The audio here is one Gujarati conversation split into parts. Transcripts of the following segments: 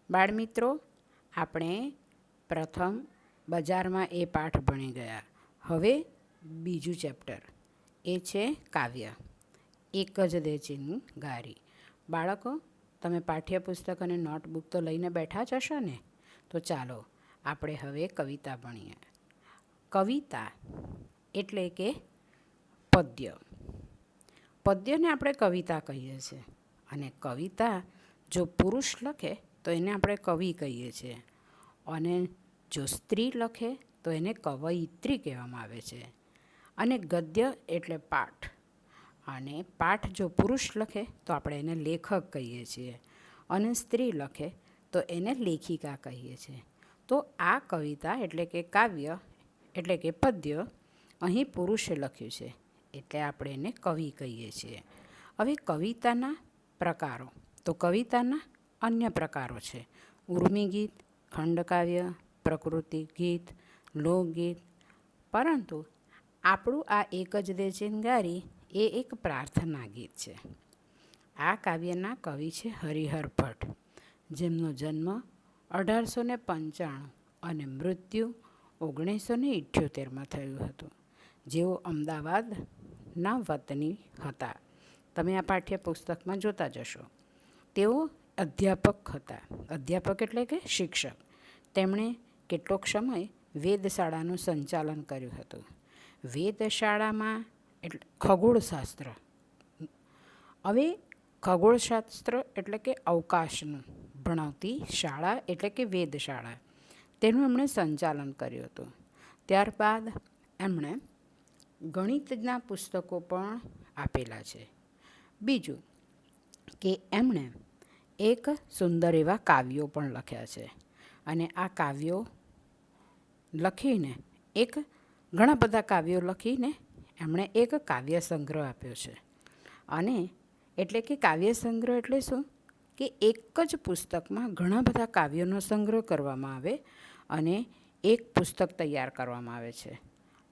બાળમિત્રો, આપણે પ્રથમ બજારમાં એ પાઠ ભણી ગયા. હવે બીજું ચેપ્ટર એ છે કાવ્ય. એક જ દે ચિનગારી. બાળકો, તમે પાઠ્યપુસ્તક અને નોટબુક તો લઈને બેઠા જ હશો ને? તો ચાલો આપણે હવે કવિતા ભણીએ. કવિતા એટલે કે પદ્ય. પદ્યને આપણે કવિતા કહીએ છીએ. અને કવિતા જો પુરુષ લખે તો એને આપણે કવિ કહીએ છીએ, અને જો સ્ત્રી લખે તો એને કવયિત્રી કહેવામાં આવે છે. અને ગદ્ય એટલે પાઠ, અને પાઠ જો પુરુષ લખે તો આપણે એને લેખક કહીએ છીએ, અને સ્ત્રી લખે તો એને લેખિકા કહીએ છીએ. તો આ કવિતા એટલે કે કાવ્ય એટલે કે પદ્ય અહીં પુરુષે લખ્યું છે, એટલે આપણે એને કવિ કહીએ છીએ. હવે કવિતાના પ્રકારો. તો કવિતાના અન્ય પ્રકારો છે: ઉર્મી ગીત, ખંડકાવ્ય, પ્રકૃતિ ગીત, લોકગીત. પરંતુ આપણું આ એક જ દે ચિનગારી એ એક પ્રાર્થના ગીત છે. આ કાવ્યના કવિ છે હરિહર ભટ્ટ, જેમનો જન્મ 1895 અને મૃત્યુ 1978માં થયું હતું. જેઓ અમદાવાદના વતની હતા. તમે આ પાઠ્યપુસ્તકમાં જોતા જશો. તેઓ અધ્યાપક હતા. અધ્યાપક એટલે કે શિક્ષક. તેમણે કેટલોક સમય વેધશાળાનું સંચાલન કર્યું હતું. વેધશાળામાં એટલે ખગોળશાસ્ત્ર. હવે ખગોળશાસ્ત્ર એટલે કે અવકાશનું ભણાવતી શાળા એટલે કે વેધશાળા, તેનું એમણે સંચાલન કર્યું હતું. ત્યારબાદ એમણે ગણિતના પુસ્તકો પણ આપેલા છે. બીજું કે એમણે એક સુંદર એવા કાવ્યો પણ લખ્યા છે. અને આ કાવ્યો લખીને ઘણા બધા કાવ્યો લખીને એમણે એક કાવ્ય સંગ્રહ આપ્યો છે. અને એટલે કે કાવ્ય સંગ્રહ એટલે શું? કે એક જ પુસ્તકમાં ઘણા બધા કાવ્યોનો સંગ્રહ કરવામાં આવે અને એક પુસ્તક તૈયાર કરવામાં આવે છે,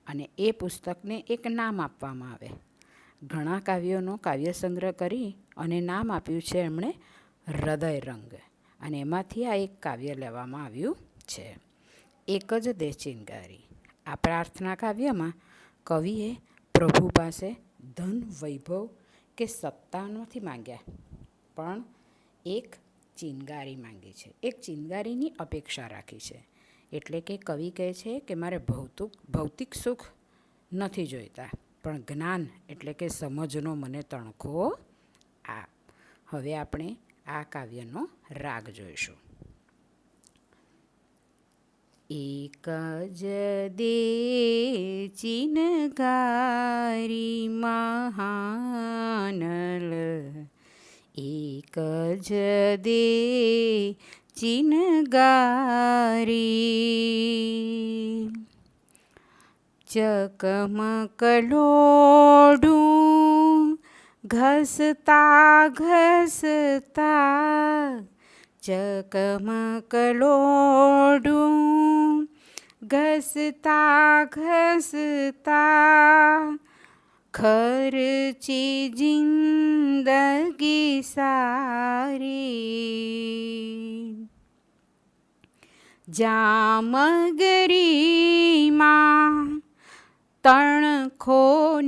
અને એ પુસ્તકને એક નામ આપવામાં આવે. ઘણા કાવ્યોનો કાવ્ય સંગ્રહ કરી અને નામ આપ્યું છે એમણે હૃદય રંગ, અને એમાંથી આ એક કાવ્ય લેવામાં આવ્યું છે, એક જ દે ચિનગારી. આ પ્રાર્થના કાવ્યમાં કવિએ પ્રભુ પાસે ધન, વૈભવ કે સત્તા નથી માંગ્યા, પણ એક ચિનગારી માંગી છે. એક ચિનગારીની અપેક્ષા રાખી છે. એટલે કે કવિ કહે છે કે મારે ભૌતિક સુખ નથી જોઈતા, પણ જ્ઞાન એટલે કે સમજનો મને તણખો આપ. હવે આપણે આ કાવ્યનો રાગ જોઈશું. એક જ દે ચિનગારી મહાનલ, એક જ દે ચિનગારી. ચકમકલોડું ઘસતા ઘસતા, ચકમકલોડું ઘસતા ઘસતા, ખર્ચી જિંદગી સારી. જામગરીમાં તણખો ન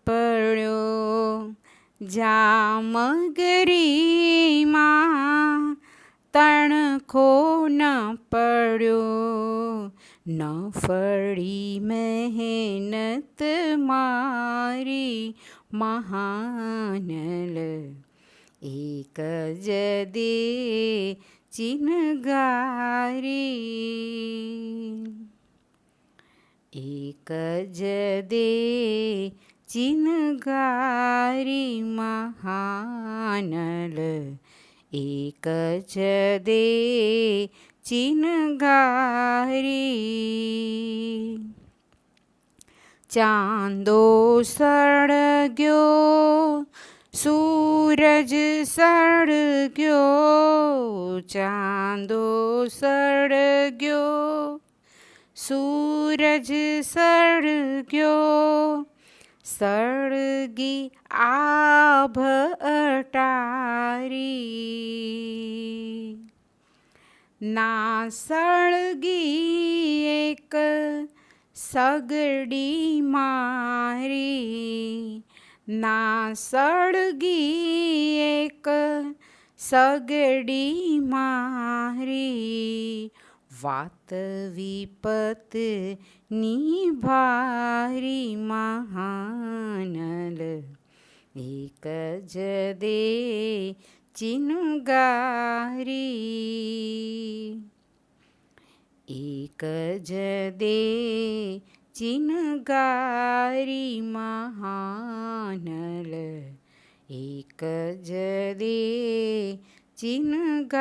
પડ્યો, જામગરીમાં તણખો ન પડ્યો, ન ફળી મહેનત મારી મહાનલ. એક જ દે ચિનગારી, એક જ દે ચિનગારી મહાનલ, એક જ દે ચિનગારી. ચાંદો સળગ્યો, સૂરજ સળગ્યો, ચાંદો સળગ્યો, સૂરજ સળગ્યો, સળગી આભ અટારી. ના સળગી એક સગડી મારી, ના સળગી એક સગડી મારી, વાત વિપત નિભારી મહાનલ, એક જ દે ચિનગારી, એક જ દે ચિનગારી મહાનલ, એક જ દે ચિનગારી.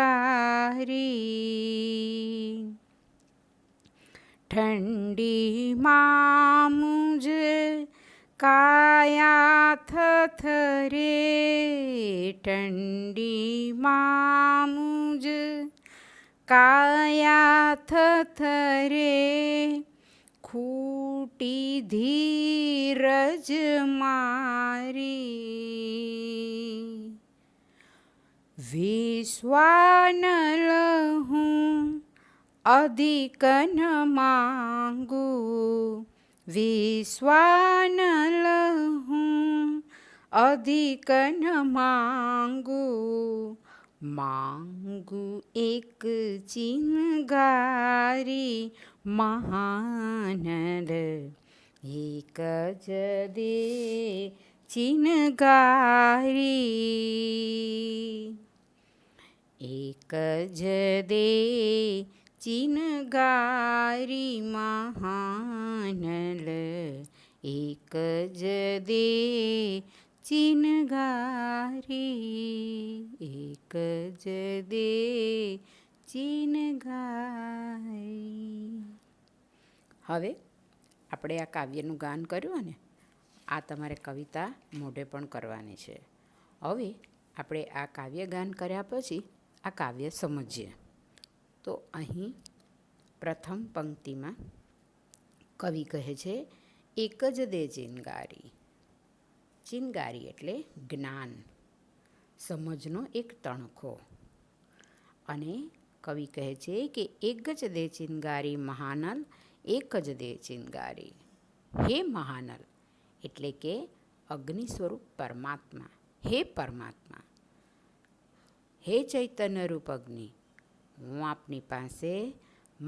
ઠંડીમાં મુજ કાયા થથરે, ઠંડીમાં મુજ કાયા થથરે, ખૂટી ધીરજ મારી, વિશ્વાનલ હું અધિક ન માંગુ, વિશ્વાનલ હું અધિક ન માંગુ, માંગુ એક ચિનગારી મહાનલ, એક જ દે ચિનગારી, એક જ દે ચિનગારી મહાનલ, એક જ દે ચિનગારી, એક જ દે ચિનગારી. હવે આપણે આ કાવ્યનું ગાન કર્યું ને, આ તમારે કવિતા મોઢે પણ કરવાની છે. હવે આપણે આ કાવ્ય ગાન કર્યા પછી આ કાવ્ય સમજીએ. તો અહીં પ્રથમ પંક્તિમાં કવિ કહે છે, એક જ દે ચિનગારી. ચિનગારી એટલે જ્ઞાન, સમજનો એક તણખો. અને કવિ કહે છે કે એક જ દે ચિનગારી મહાનલ, એક જ દે ચિનગારી. હે મહાનલ એટલે કે અગ્નિ સ્વરૂપ પરમાત્મા, હે પરમાત્મા, હે ચૈતન્ય રૂપ અગ્નિ, હું આપની પાસે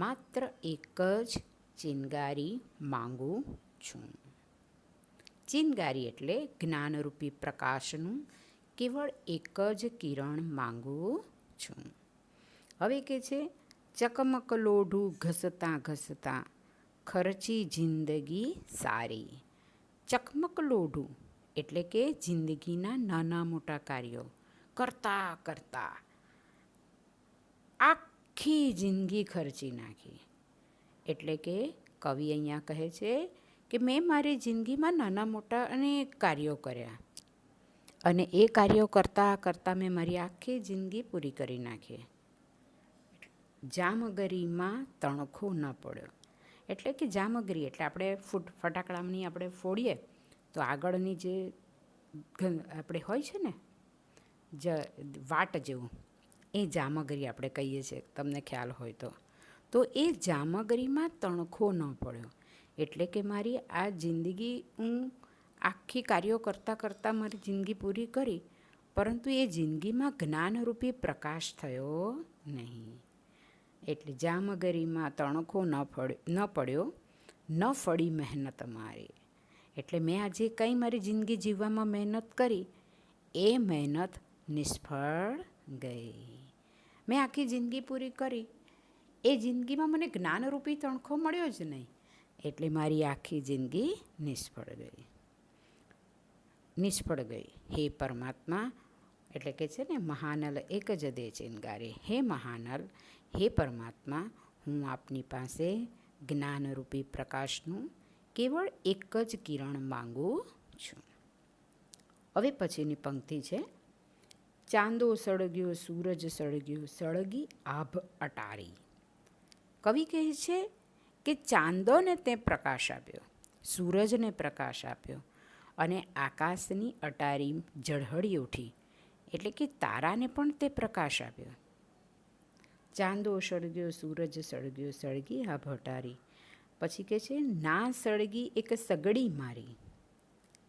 માત્ર એક જ ચિનગારી માંગુ છું. ચિનગારી એટલે જ્ઞાનરૂપી પ્રકાશનું કેવળ એક જ કિરણ માંગુ છું. હવે કે છે, ચકમક લોઢું ઘસતાં ઘસતાં ખર્ચી જિંદગી સારી. ચકમક લોઢું એટલે કે જિંદગીના નાના મોટા કાર્યો કરતાં કરતાં આખી જિંદગી ખર્ચી નાખી. એટલે કે કવિ અહીંયા કહે છે કે મેં મારી જિંદગીમાં નાના મોટા અનેક કાર્યો કર્યા, અને એ કાર્યો કરતાં કરતાં મેં મારી આખી જિંદગી પૂરી કરી નાખી. જામગરીમાં તણખો ન પડ્યો. એટલે કે જામગરી એટલે આપણે ફટાકડાની આપણે ફોડીએ તો આગળની જે આપણે હોય છે ને વાટ જેવું, એ જામગરી આપણે કહીએ છીએ, તમને ખ્યાલ હોય તો. તો એ જામગરીમાં તણખો ન પડ્યો. એટલે કે મારી આ જિંદગી હું આખી કાર્યો કરતાં કરતાં મારી જિંદગી પૂરી કરી, પરંતુ એ જિંદગીમાં જ્ઞાનરૂપી પ્રકાશ થયો નહીં. એટલે જામગરીમાં તણખો ન પડ્યો, ન ફળી મહેનત મારી. એટલે મેં આજે કંઈ મારી જિંદગી જીવવામાં મહેનત કરી, એ મહેનત નિષ્ફળ ગઈ. મેં આખી જિંદગી પૂરી કરી, એ જિંદગીમાં મને જ્ઞાનરૂપી તણખો મળ્યો જ નહીં, એટલે મારી આખી જિંદગી નિષ્ફળ ગઈ. નિષ્ફળ ગઈ. હે પરમાત્મા એટલે કે છે ને મહાનલ એક જ દે ચિનગારી. હે મહાનલ, હે પરમાત્મા, હું આપની પાસે જ્ઞાનરૂપી પ્રકાશનું કેવળ એક જ કિરણ માંગુ છું. હવે પછીની પંક્તિ છે, ચાંદો સળગ્યો સૂરજ સળગ્યો સળગી આભ અટારી. કવિ કહે છે કે ચાંદોને તે પ્રકાશ આપ્યો, સૂરજને પ્રકાશ આપ્યો, અને આકાશની અટારી ઝળહળી ઉઠી એટલે કે તારાને પણ તે પ્રકાશ આપ્યો. ચાંદો સળગ્યો સૂરજ સળગ્યો સળગી આ ભટારી. પછી કહે છે ના સળગી એક સગડી મારી.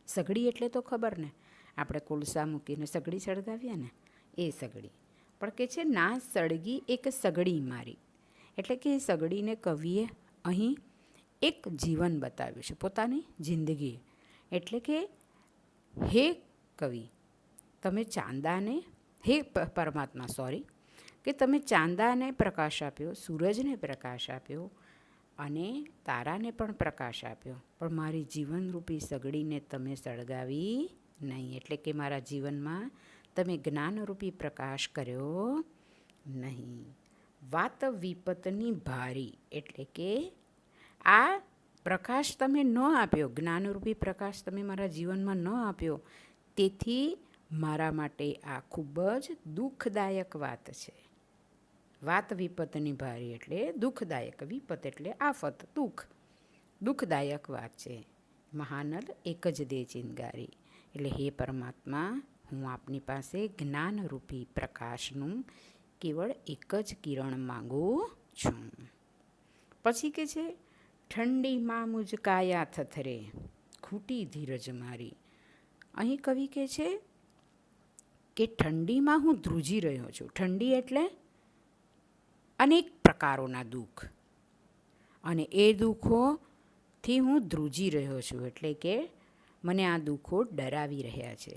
સગડી એટલે તો ખબર ને, આપણે કોલસા મૂકીને સગડી સળગાવીએ ને, એ સગડી. પણ કહે છે ના સળગી એક સગડી મારી, એટલે કે એ સગડીને કવિએ અહીં એક જીવન બતાવ્યું છે, પોતાની જિંદગી. એટલે કે હે કવિ, તમે ચાંદાને, હે પરમાત્મા સોરી, કે તમે ચાંદાને પ્રકાશ આપ્યો, સૂરજને પ્રકાશ આપ્યો અને તારાને પણ પ્રકાશ આપ્યો, પણ મારી જીવનરૂપી સગડીને તમે સળગાવી નહીં. એટલે કે મારા જીવનમાં તમે જ્ઞાનરૂપી પ્રકાશ કર્યો નહીં. વાત વિપતની ભારી, એટલે કે આ પ્રકાશ તમે ન આપ્યો, જ્ઞાનરૂપી પ્રકાશ તમે મારા જીવનમાં ન આપ્યો, તેથી મારા માટે આ ખૂબ જ દુઃખદાયક વાત છે. વાત વિપતની ભારી એટલે દુઃખદાયક, વિપત એટલે આફત, દુઃખ, દુઃખદાયક વાત છે. મહાનલ એક જ દે ચિનગારી, એટલે હે પરમાત્મા, હું આપની પાસે જ્ઞાનરૂપી પ્રકાશનું કેવળ એક જ કિરણ માગું છું. પછી કે છે ઠંડીમાં મુજકાયા થથરે, ખૂટી ધીરજ મારી. અહીં કવિ કહે છે કે ઠંડીમાં હું ધ્રુજી રહ્યો છું. ઠંડી એટલે અનેક પ્રકારોના દુઃખ, અને એ દુઃખોથી હું ધ્રુજી રહ્યો છું. એટલે કે મને આ દુઃખો ડરાવી રહ્યા છે.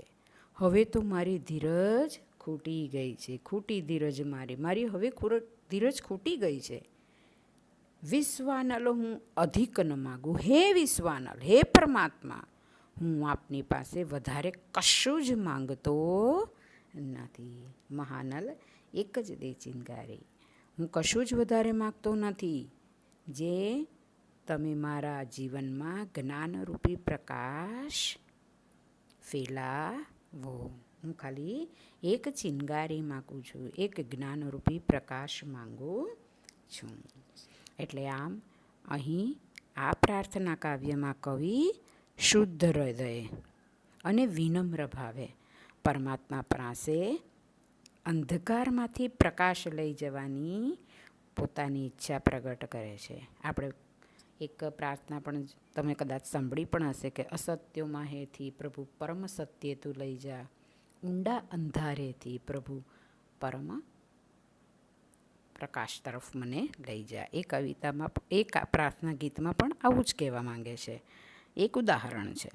હવે તો મારી ધીરજ ખૂટી ગઈ છે. ખૂટી ધીરજ મારી, મારી હવે ધીરજ ખૂટી ગઈ છે. વિશ્વાનલ હું અધિક ન માગું. હે વિશ્વાનલ, હે પરમાત્મા, હું આપની પાસે વધારે કશું જ માંગતો નથી. મહાનલ એક જ દે ચિનગારી, હું કશું જ વધારે માગતો નથી. જે તમે મારા જીવનમાં જ્ઞાનરૂપી પ્રકાશ ફેલાવો. હું ખાલી એક ચિનગારી માગું છું, એક જ્ઞાનરૂપી પ્રકાશ માગું છું. એટલે આમ અહીં આ પ્રાર્થના કાવ્યમાં કવિ શુદ્ધ હૃદયે અને વિનમ્ર ભાવે પરમાત્મા પાસે અંધકારમાંથી પ્રકાશ લઈ જવાની પોતાની ઈચ્છા પ્રગટ કરે છે. આપણે એક પ્રાર્થના પણ તમે કદાચ સાંભળી પણ હશે કે અસત્યોમાં હેથી પ્રભુ પરમ સત્ય તું લઈ જા, ઊંડા અંધારેથી પ્રભુ પરમ પ્રકાશ તરફ મને લઈ જા. એ કવિતામાં, એ પ્રાર્થના ગીતમાં પણ આવું જ કહેવા માંગે છે. એક ઉદાહરણ છે.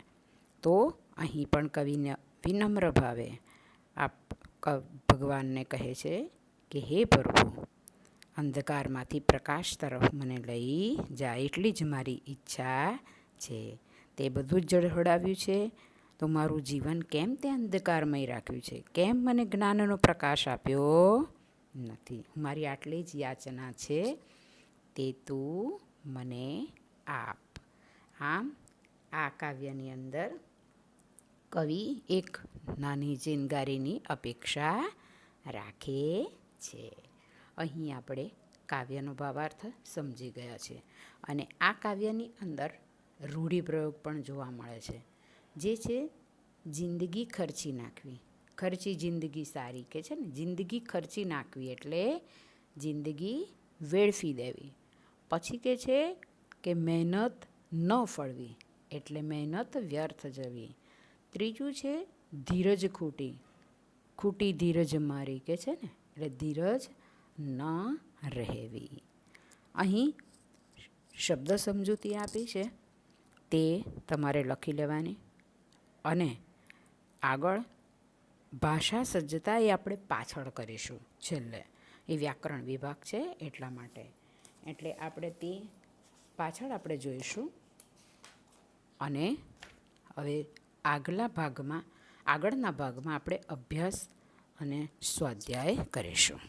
તો અહીં પણ કવિને વિનમ્ર ભાવે ભગવાનને કહે છે કે હે પ્રભુ, અંધકારમાંથી પ્રકાશ તરફ મને લઈ જા, એટલી જ મારી ઈચ્છા છે. તે બધું જ જળહળાવ્યું છે, તો મારું જીવન કેમ તે અંધકારમય રાખ્યું છે? કેમ મને જ્ઞાનનો પ્રકાશ આપ્યો નથી? મારી આટલી જ યાચના છે, તે તું મને આપ. આમ આ કાવ્યની અંદર કવિ એક નાની ચિનગારીની અપેક્ષા રાખે છે. અહીં આપણે કાવ્યનો ભાવાર્થ સમજી ગયા છે. અને આ કાવ્યની અંદર રૂઢિપ્રયોગ પણ જોવા મળે છે, જે છે જિંદગી ખર્ચી નાખવી. ખર્ચી જિંદગી સારી કે છે ને, જિંદગી ખર્ચી નાખવી એટલે જિંદગી વેડફી દેવી. પછી કે છે કે મહેનત ન ફળવી એટલે મહેનત વ્યર્થ જવી. ત્રીજું છે ધીરજ ખૂટી, ખૂટી ધીરજ મારી કે છે ને, એટલે ધીરજ ન રહેવી. અહીં શબ્દ સમજૂતી આપી છે, તે તમારે લખી લેવાની. અને આગળ ભાષા સજ્જતા એ આપણે પાછળ કરીશું, છેલ્લે. એ વ્યાકરણ વિભાગ છે એટલા માટે. એટલે આપણે તે પાછળ આપણે જોઈશું. અને હવે આગળના ભાગમાં આપણે અભ્યાસ અને સ્વાધ્યાય કરીશું.